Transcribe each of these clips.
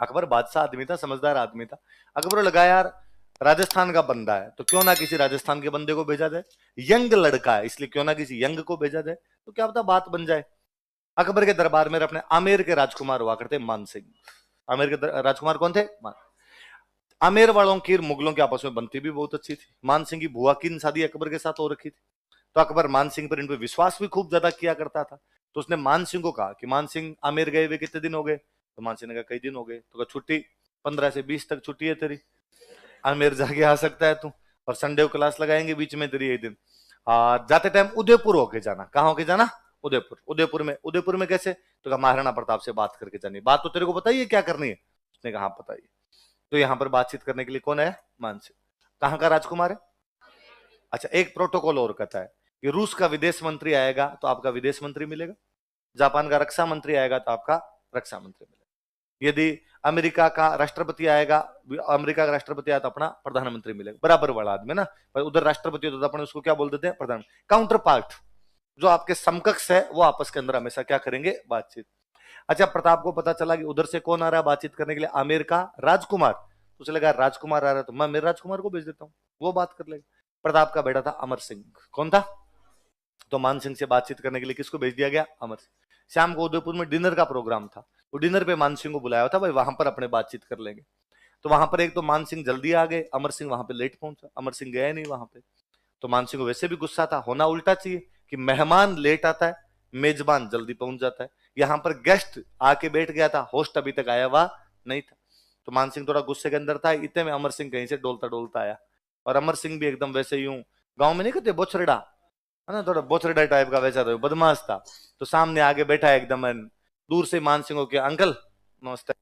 अकबर बादशाह आदमी था, समझदार आदमी था। अकबर लगा यार राजस्थान का बंदा है तो क्यों ना किसी राजस्थान के बंदे को भेजा जाए, यंग लड़का है इसलिए क्यों ना किसी यंग को भेजा जाए, तो क्या पता बात बन जाए। अकबर के दरबार में अपने आमेर के राजकुमार हुआ करते मान सिंह। आमेर के राजकुमार कौन थे? आमेर वालों की मुगलों की आपस में बनती भी बहुत अच्छी थी। मान सिंह की बुआ की शादी अकबर के साथ हो रखी थी, तो अकबर मान सिंह पर इन पर विश्वास भी खूब ज्यादा किया करता था। तो उसने मान सिंह को कहा कि मान सिंह आमेर गए हुए कितने दिन हो गए? तो मान सिंह ने कहा कई दिन हो गए। तो छुट्टी 15 से 20 तक छुट्टी है तेरी, आमेर जाके आ सकता है तू, और संडे को क्लास लगाएंगे बीच में तेरी एक दिन। जाते टाइम उदयपुर होके जाना। कहाँ होके जाना? उदयपुर। उदयपुर में कैसे? तो कहा महाराणा प्रताप से बात करके जानी। बात तो तेरे को पता ही है क्या करनी है? उसने कहा हाँ पता ही। तो यहाँ पर बातचीत करने के लिए कौन है? मान सिंह। कहाँ का राजकुमार है? अच्छा, एक प्रोटोकॉल और कहता है कि रूस का विदेश मंत्री आएगा तो आपका विदेश मंत्री मिलेगा, जापान का रक्षा मंत्री आएगा तो आपका रक्षा मंत्री मिलेगा, यदि अमेरिका का राष्ट्रपति आएगा, अमेरिका का राष्ट्रपति आया तो अपना प्रधानमंत्री मिलेगा। बराबर वाला आदमी ना, पर उधर राष्ट्रपति होता तो अपन उसको क्या बोल देते हैं? प्रधान। काउंटर पार्ट, जो आपके समकक्ष है वो आपस के अंदर हमेशा क्या करेंगे? बातचीत। अच्छा, प्रताप को पता चला कि उधर से कौन आ रहा है बातचीत करने के लिए? आमेर का राजकुमार। तो उसे लगा राजकुमार आ रहा है तो मैं मेरे राजकुमार को भेज देता हूँ, वो बात कर लेगा। प्रताप का बेटा था अमर सिंह। कौन था? तो मान सिंह से बातचीत करने के लिए किसको भेज दिया गया? अमर सिंह। शाम को उदयपुर में डिनर का प्रोग्राम था, वो डिनर पे मान सिंह को बुलाया था, भाई वहां पर अपने बातचीत कर लेंगे। तो वहां पर एक तो मान सिंह जल्दी आ गए, अमर सिंह वहां पे लेट पहुंचा। अमर सिंह गया नहीं वहां पे। तो मान सिंह को वैसे भी गुस्सा था, होना उल्टा चाहिए कि मेहमान लेट आता है, मेजबान जल्दी पहुंच जाता है। यहां पर गेस्ट आके बैठ गया था, होस्ट अभी तक आया हुआ नहीं था। तो मान सिंह थोड़ा गुस्से के अंदर था, इतने में अमर सिंह कहीं से डोलता डोलता आया। और अमर सिंह भी एकदम वैसे यूं, गांव में नहीं कहते बोछरड़ा, है ना, थोड़ा बोछरड़ा टाइप का वैसा था, बदमाश था। तो सामने आगे बैठा है एकदम, दूर से मान सिंह को क्या अंकल नमस्ते,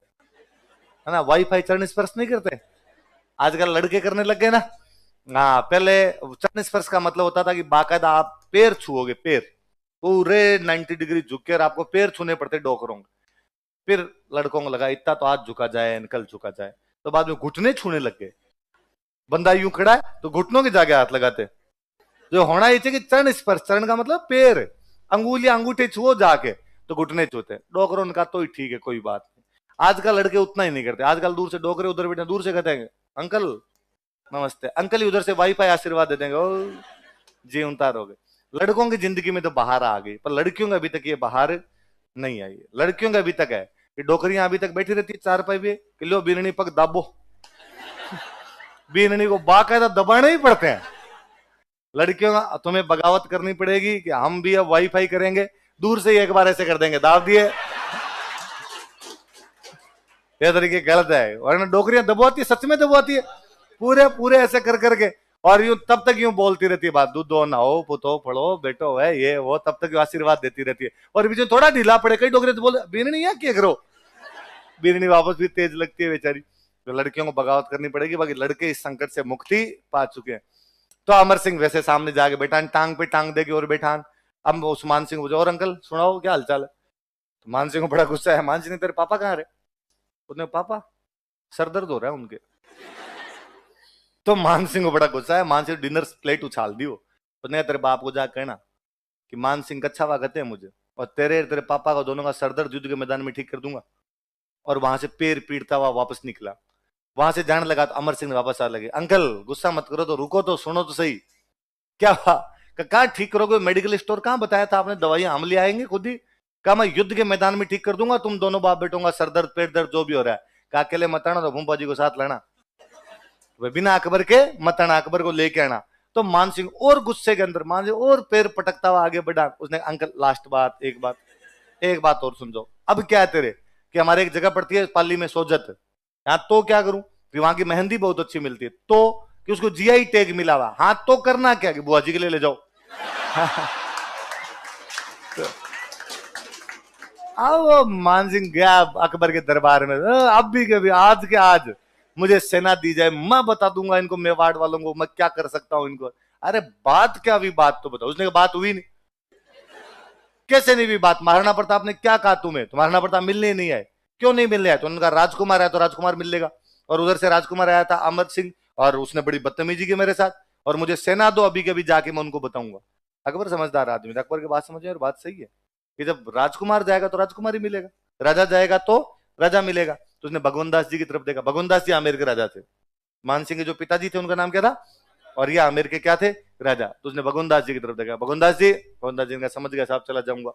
है ना, वाईफाई चरण स्पर्श नहीं करते आजकल लड़के करने लग गए ना। हाँ, पहले चरण स्पर्श का मतलब होता था कि बाकायदा आप पैर छुओगे, पैर पूरे 90 डिग्री झुक कर आपको पैर छूने पड़ते डोकरों के। फिर लड़कों को लगा इतना तो हाथ झुका जाए, अंकल झुका जाए, तो बाद में घुटने छूने लग गए। बंदा यूं खड़ा है तो घुटनों की जाके हाथ लगाते। जो होना ये चाहिए कि चरण स्पर्श, चरण का मतलब पैर, अंगुलियां अंगूठे छुओ जाके तो घुटने छूते। डोकरों का तो ही ठीक है, कोई बात नहीं। आजकल लड़के उतना ही नहीं करते, आजकल दूर से डोकरे उधर बैठे दूर से कहते हैं अंकल नमस्ते, अंकल ही उधर से वाईफाई आशीर्वाद दे देंगे, ओ जी उतार हो गए। लड़कों की जिंदगी में तो बाहर आ गई, पर लड़कियों का अभी तक ये बाहर नहीं आई। लड़कियों का अभी तक है कि डोकरियां अभी तक बैठी रहती है चार पाई भी, कि लो बीननी पग दाबो, बीननी को बाकायदा दबाने ही पड़ते हैं। लड़कियों का तुम्हें बगावत करनी पड़ेगी कि हम भी अब वाईफाई करेंगे, दूर से ही एक बार ऐसे कर देंगे, दाब दिए। ये तरीके गलत है, वरना डोकरियां दबाती है, सच में दबाती है, पूरे पूरे ऐसे कर करके। और यूं तब तक यूं बोलती रहती है बात, दूधो नहाओ पुतो पढ़ो बेटो है ये वो, तब तक आशीर्वाद देती रहती है। और बीच में थोड़ा ढीला पड़े, कई डोकरे तो बोले बीननी है क्या करो, बीननी वापस भी तेज लगती है बेचारी। तो लड़कियों को बगावत करनी पड़ेगी, बाकी लड़के इस संकट से मुक्ति पा चुके हैं। तो अमर सिंह वैसे सामने जाके बैठा, टांग पे टांग देके और बैठा। अब उस्मान सिंह पूछा और अंकल सुनाओ क्या हालचाल है? तो मान सिंह को बड़ा गुस्सा है, मान सिंह तेरे पापा कहाँ रहे? उसने पापा सर दर्द हो रहा है उनके। तो मान सिंह को बड़ा गुस्सा है, मान सिंह डिनर प्लेट उछाल दी वो। उसने तेरे बाप को जा कहना कि मान सिंह कच्छा वा कहते हैं मुझे, और तेरे तेरे पापा का दोनों का सरदर्द युद्ध के मैदान में ठीक कर दूंगा। और वहां से पैर पीटता हुआ वापस निकला। वहां से जाने लगा तो अमर सिंह वापस आ लगे, अंकल गुस्सा मत करो, तो रुको तो सुनो तो सही क्या कहा ठीक करोगे? मेडिकल स्टोर कहाँ बताया था आपने, दवाइयां हम ले आएंगे खुद ही। कहा मैं युद्ध के मैदान में ठीक कर दूंगा, तुम दोनों बाप बेटों का सर दर्द पेट दर्द जो भी हो रहा है। कहा अकेले मत आना, तो भूपा जी को साथ लाना, बिना अकबर के मत आना, अकबर को लेके आना। तो मान सिंह और गुस्से के अंदर, मान सिंह और पैर पटकता हुआ आगे बढ़ा। उसने अंकल लास्ट बात, एक बात और सुन जाओ। अब क्या है तेरे कि हमारे एक जगह पड़ती है पाली में सोजत, यहाँ तो क्या करूं कि वहां की मेहंदी बहुत अच्छी मिलती है, तो कि उसको जीआई टैग मिला हुआ, हाँ तो करना क्या कि बुआ जी के लिए ले जाओ। तो अब वो मान सिंह गया अकबर के दरबार में, अब भी कभी आज के आज मुझे सेना दी जाए, मैं बता दूंगा इनको, मेवाड़ वालों को मैं क्या कर सकता हूं इनको। अरे बात क्या हुई, बात तो बताओ। उसने कहा बात हुई नहीं। कैसे नहीं हुई बात? महाराणा प्रताप ने क्या कहा तुम्हें? तो महाराणा प्रताप मिलने ही नहीं आए। क्यों नहीं मिलने आए? तो उनका राजकुमार आया तो राजकुमार मिल लेगा। और उधर से राजकुमार आया था अमर सिंह, और उसने बड़ी बदतमीजी की मेरे साथ, और मुझे सेना दो अभी के अभी जाके मैं उनको बताऊंगा। अकबर समझदार आदमी था, अकबर की बात समझे और बात सही है कि जब राजकुमार जाएगा तो राजकुमार ही मिलेगा, राजा जाएगा तो राजा मिलेगा। तो उसने भगवनदास जी की तरफ देखा, भगवनदास जी आमेर के राजा थे, मानसिंह के जो पिताजी थे उनका नाम क्या था, और ये आमेर के क्या थे, राजा। तो उसने भगवनदास जी की तरफ देखा, भगवनदास जी ने समझ गया साहब चला जाऊंगा,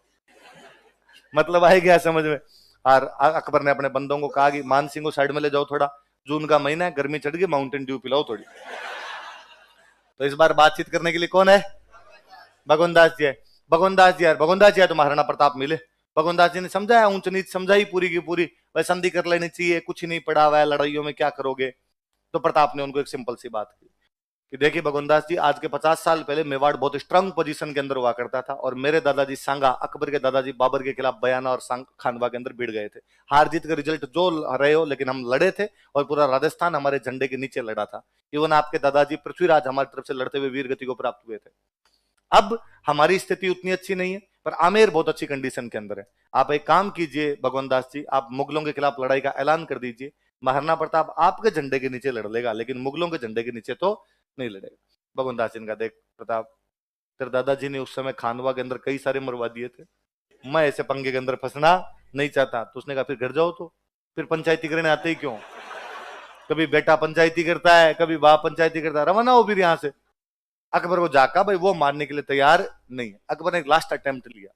मतलब आ गया समझ में। और अकबर ने अपने बंदों को कहा कि मानसिंह को साइड में ले जाओ थोड़ा, जून का महीना है, गर्मी चढ़ गई, माउंटेन ड्यू पिलाओ थोड़ी। तो इस बार बातचीत करने के लिए कौन है, भगवनदास जी है। भगवनदास जी है तो महाराणा प्रताप मिले। भगवनदास जी ने समझाया, ऊंच नीच समझाई पूरी की पूरी, भाई संधि कर लेनी चाहिए, कुछ नहीं पड़ा हुआ है, लड़ाइयों में क्या करोगे। तो प्रताप ने उनको एक सिंपल सी बात की कि देखिए भगवनदास जी, आज के 50 साल पहले मेवाड़ बहुत स्ट्रांग पोजीशन के अंदर हुआ करता था, और मेरे दादाजी सांगा अकबर के दादाजी बाबर के खिलाफ बयाना और खानवा के अंदर भिड़ गए थे। हार जीत का रिजल्ट जो रहे हो, लेकिन हम लड़े थे और पूरा राजस्थान हमारे झंडे के नीचे लड़ा था। इवन आपके दादाजी पृथ्वीराज हमारी तरफ से लड़ते हुए वीर गति को प्राप्त हुए थे। अब हमारी स्थिति उतनी अच्छी नहीं है, पर आमेर बहुत अच्छी कंडीशन के अंदर है। आप एक काम कीजिए भगवनदास जी, आप मुगलों के खिलाफ लड़ाई का ऐलान कर दीजिए, महाराणा प्रताप आपके झंडे के नीचे लड़ लेगा, लेकिन मुगलों के झंडे के नीचे तो नहीं लड़ेगा। भगवनदास जी ने कहा, देख प्रताप, तेरे दादाजी ने उस समय खानवा के अंदर कई सारे मरवा दिए थे, मैं ऐसे पंगे के अंदर फंसना नहीं चाहता। तो उसने कहा फिर घर जाओ, तो फिर पंचायती करने आते ही क्यों, कभी बेटा पंचायती करता है, कभी बाप पंचायती करता है, रवाना हो फिर यहां से। अकबर को जाका भाई वो मारने के लिए तैयार नहीं है। अकबर ने एक लास्ट अटेम्प्ट लिया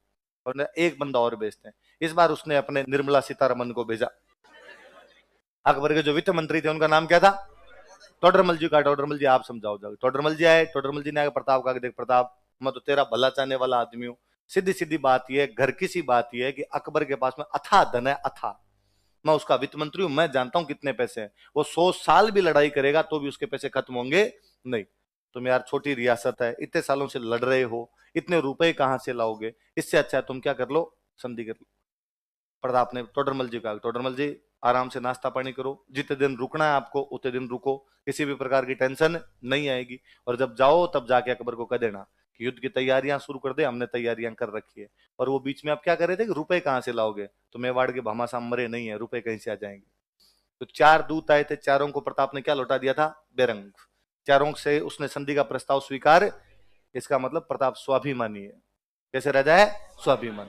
और एक बंदा और भेजते हैं। इस बार उसने अपने निर्मला सीतारमन को भेजा। अकबर के जो वित्त मंत्री थे उनका नाम क्या था, टोडरमल जी का। टोडरमल जी आप समझाओ जाओ। टोडरमल जी आए, टोडरमल जी ने आगे प्रताप का, देख प्रताप, मैं तो तेरा भला चाहने वाला आदमी हूँ, सीधी सीधी बात यह है, घर की सी बात यह है कि अकबर के पास में अथाह धन है, अथाह, मैं उसका वित्त मंत्री हूं, मैं जानता हूं कितने पैसे हैं, वो 100 साल भी लड़ाई करेगा तो भी उसके पैसे खत्म होंगे नहीं। तुम यार छोटी रियासत है, इतने सालों से लड़ रहे हो, इतने रुपए कहां से लाओगे, इससे अच्छा है तुम क्या कर लो, संधि कर लो। प्रताप ने टोडरमल जी कहा, टोडरमल जी आराम से नाश्ता पानी करो, जितने दिन रुकना है आपको उतने दिन रुको, किसी भी प्रकार की टेंशन नहीं आएगी, और जब जाओ तब जाके अकबर को कह देना कि युद्ध की तैयारियां शुरू कर दे, हमने तैयारियां कर रखी है। और वो बीच में आप क्या कर रहे थे कि रुपए कहां से लाओगे, तो मेवाड़ के भामाशाह मरे नहीं है, रुपए कहीं से आ जाएंगे। तो 4 दूत आए थे, चारों को प्रताप ने क्या लौटा दिया था, बेरंग। चारों से उसने संधि का प्रस्ताव स्वीकार। इसका मतलब प्रताप स्वाभिमानी है। कैसे राजा है, स्वाभिमान।